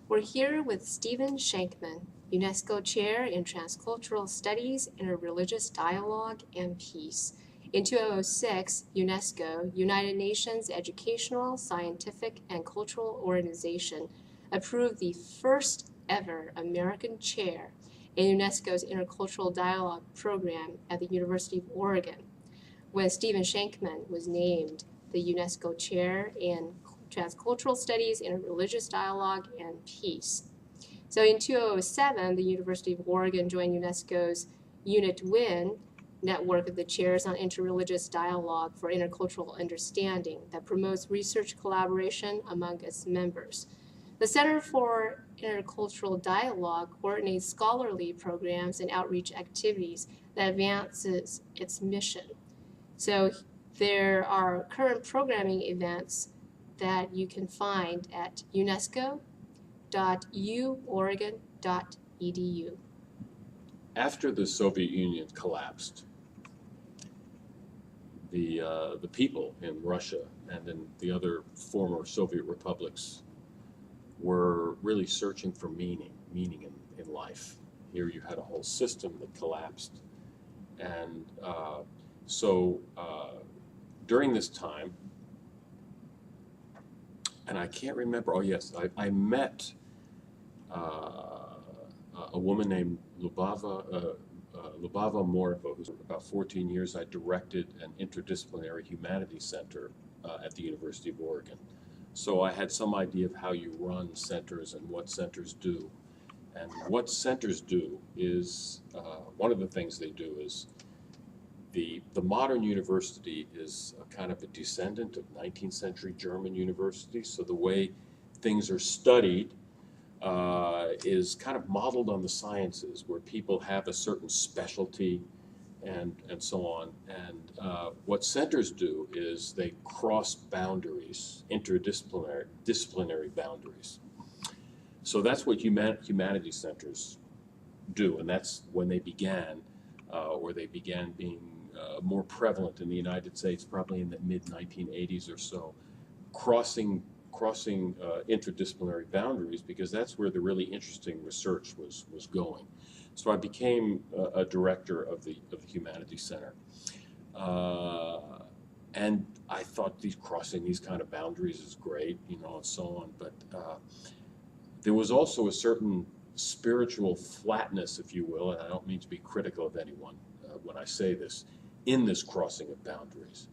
We're here with Stephen Shankman, UNESCO Chair in Transcultural Studies, Interreligious Dialogue, and Peace. In 2006, UNESCO, United Nations Educational, Scientific, and Cultural Organization, approved the first ever American chair in UNESCO's Intercultural Dialogue program at the University of Oregon. When Stephen Shankman was named the UNESCO Chair in Transcultural Studies, Interreligious Dialogue, and Peace. So in 2007, the University of Oregon joined UNESCO's UNIT-WIN network of the chairs on interreligious dialogue for intercultural understanding that promotes research collaboration among its members. The Center for Intercultural Dialogue coordinates scholarly programs and outreach activities that advances its mission. So there are current programming events that you can find at unesco.uoregon.edu. After the Soviet Union collapsed, the people in Russia and in the other former Soviet republics were really searching for meaning in life. Here you had a whole system that collapsed. And so during this time, and I can't remember, oh yes, I met a woman named Lubava Moreva, who's about 14 years. I directed an interdisciplinary humanities center at the University of Oregon. So I had some idea of how you run centers and what centers do. And what centers do is, one of the things they do is, the modern university is a kind of a descendant of 19th century German universities. So the way things are studied is kind of modeled on the sciences, where people have a certain specialty and so on. And what centers do is they cross boundaries, disciplinary boundaries. So that's what humanities centers do, and that's when they began, or they began being more prevalent in the United States, probably in the mid-1980s or so, crossing interdisciplinary boundaries, because that's where the really interesting research was going. So I became a director of the Humanities Center, and I thought crossing these kind of boundaries is great, and so on. But there was also a certain spiritual flatness, if you will, and I don't mean to be critical of anyone when I say this, in this crossing of boundaries,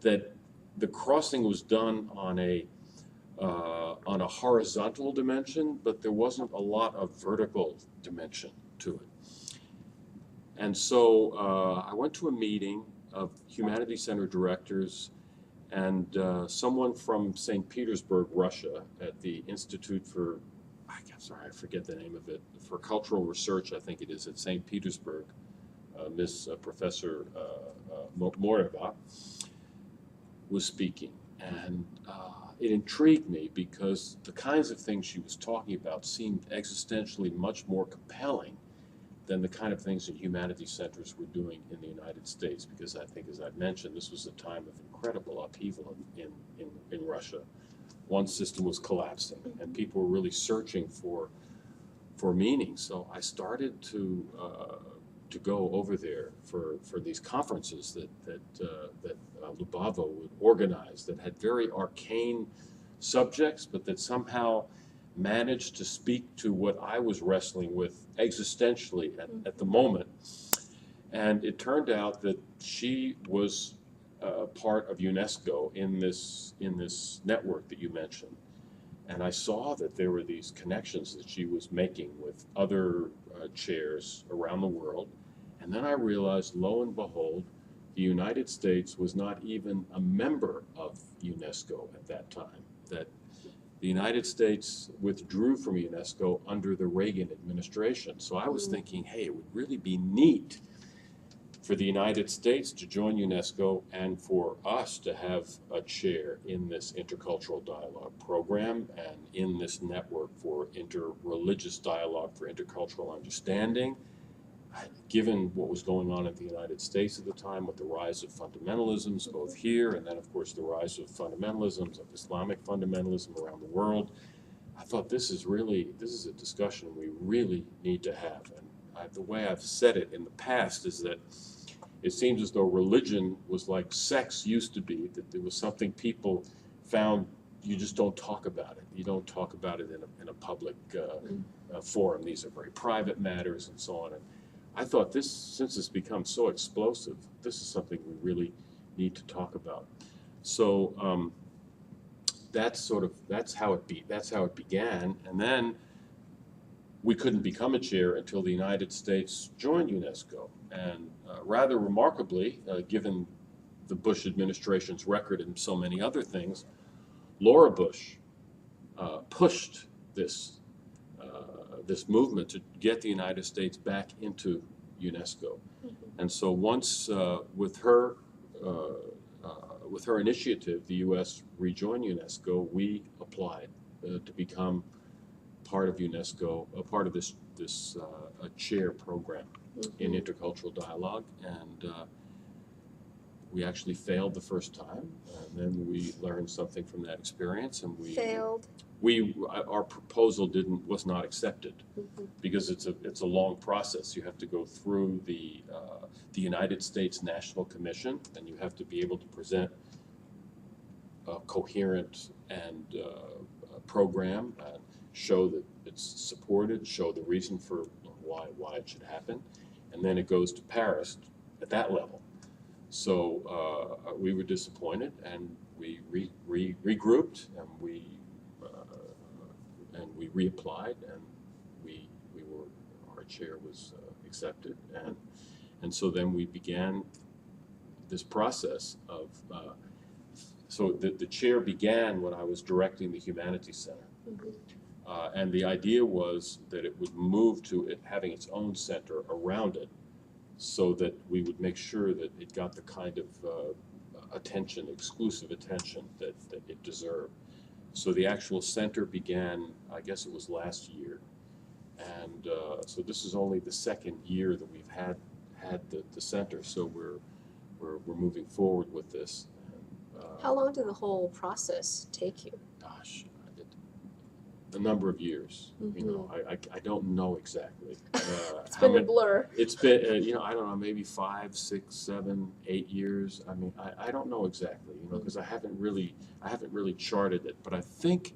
that the crossing was done on a horizontal dimension, but there wasn't a lot of vertical dimension to it. And so I went to a meeting of Humanities Center directors, and someone from St. Petersburg, Russia, at the Institute for, I forget the name of it, for Cultural Research, I think it is, at St. Petersburg, Professor Moreva, was speaking. And it intrigued me because the kinds of things she was talking about seemed existentially much more compelling than the kind of things that humanities centers were doing in the United States, because I think, as I've mentioned, this was a time of incredible upheaval in Russia. One system was collapsing, and people were really searching for meaning. So I started to go over there for these conferences that Lubava would organize, that had very arcane subjects, but that somehow managed to speak to what I was wrestling with existentially at the moment. And it turned out that she was part of UNESCO in this network that you mentioned. And I saw that there were these connections that she was making with other chairs around the world. And then I realized, lo and behold, the United States was not even a member of UNESCO at that time, that the United States withdrew from UNESCO under the Reagan administration. So I was thinking, hey, it would really be neat for the United States to join UNESCO and for us to have a chair in this intercultural dialogue program and in this network for interreligious dialogue for intercultural understanding. Given what was going on in the United States at the time with the rise of fundamentalisms, both here and then, of course, the rise of fundamentalisms, of Islamic fundamentalism around the world, I thought this is a discussion we really need to have. And the way I've said it in the past is that it seems as though religion was like sex used to be, that there was something people found you just don't talk about it. You don't talk about it in a public forum. These are very private matters and so on. And I thought this, since it's become so explosive, this is something we really need to talk about. So that's how it began. And then we couldn't become a chair until the United States joined UNESCO. And rather remarkably, given the Bush administration's record in so many other things, Laura Bush pushed this movement to get the United States back into UNESCO. And so once with her initiative, the U.S. rejoined UNESCO, we applied to become part of UNESCO, a part of this chair program in intercultural dialogue. And we actually failed the first time, and then we learned something from that experience, and Failed. Our proposal was not accepted because it's a long process. You have to go through the United States National Commission, and you have to be able to present a coherent and program and show that it's supported, show the reason for why it should happen, and then it goes to Paris at that level. So we were disappointed, and we regrouped, and we reapplied, and our chair was accepted, and so then we began this process of. So the chair began when I was directing the Humanities Center, and the idea was that it would move to it having its own center around it, so that we would make sure that it got the kind of attention, exclusive attention that it deserved. So the actual center began, I guess it was last year, and so this is only the second year that we've had the center. So we're moving forward with this. How long did the whole process take you? Gosh, a number of years. You know, I don't know exactly. It's been a blur. It's been, I don't know, maybe 5, 6, 7, 8 years. I mean, I don't know exactly, because I haven't really charted it. But I think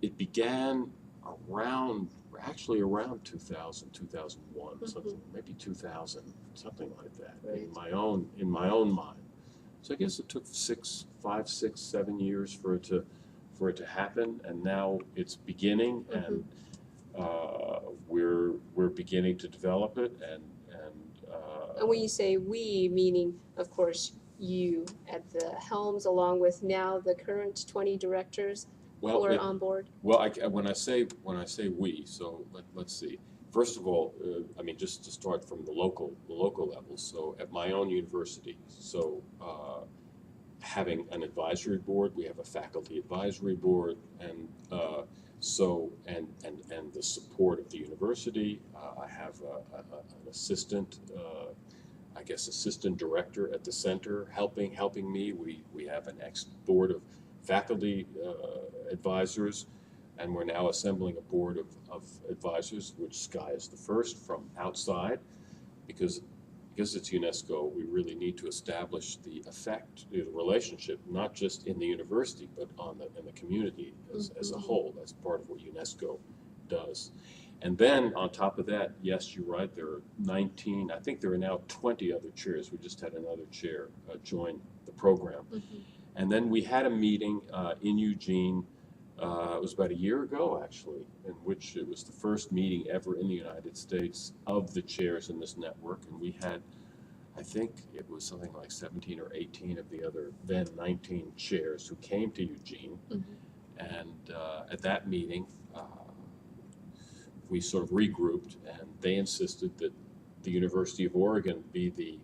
it began around 2000, 2001, something, maybe 2000, something like that, Right. in my own mind. So I guess it took 5, 6, 7 years for it to happen, and now it's beginning, and we're beginning to develop it, and when you say we, meaning, of course, you at the helms, along with now the current 20 directors who are on board? Well, when I say we, so let's see. First of all, I mean, just to start from the local level. So at my own university, having an advisory board, we have a faculty advisory board, and and the support of the university. I have an assistant, assistant director at the center helping me. We have an board of faculty advisors. And we're now assembling a board of advisors, which Sky is the first from outside, because it's UNESCO, we really need to establish the relationship, not just in the university, but in the community as a whole. That's part of what UNESCO does. And then on top of that, yes, you're right, there are 19, I think there are now 20 other chairs. We just had another chair join the program. And then we had a meeting in Eugene. It was about a year ago, actually, in which it was the first meeting ever in the United States of the chairs in this network. And we had, I think it was something like 17 or 18 of the other then 19 chairs who came to Eugene. And at that meeting, we sort of regrouped, and they insisted that the University of Oregon be the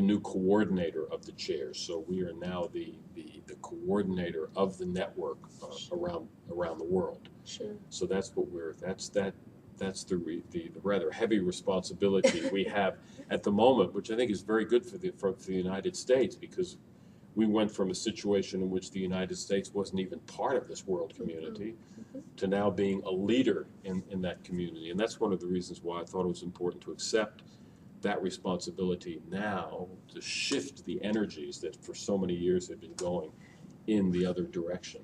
new coordinator of the chairs. So we are now the coordinator of the network around the world. Sure. So that's what that's the rather heavy responsibility we have at the moment, which I think is very good for the United States, because we went from a situation in which the United States wasn't even part of this world community to now being a leader in that community. And that's one of the reasons why I thought it was important to accept that responsibility now, to shift the energies that for so many years had been going in the other direction.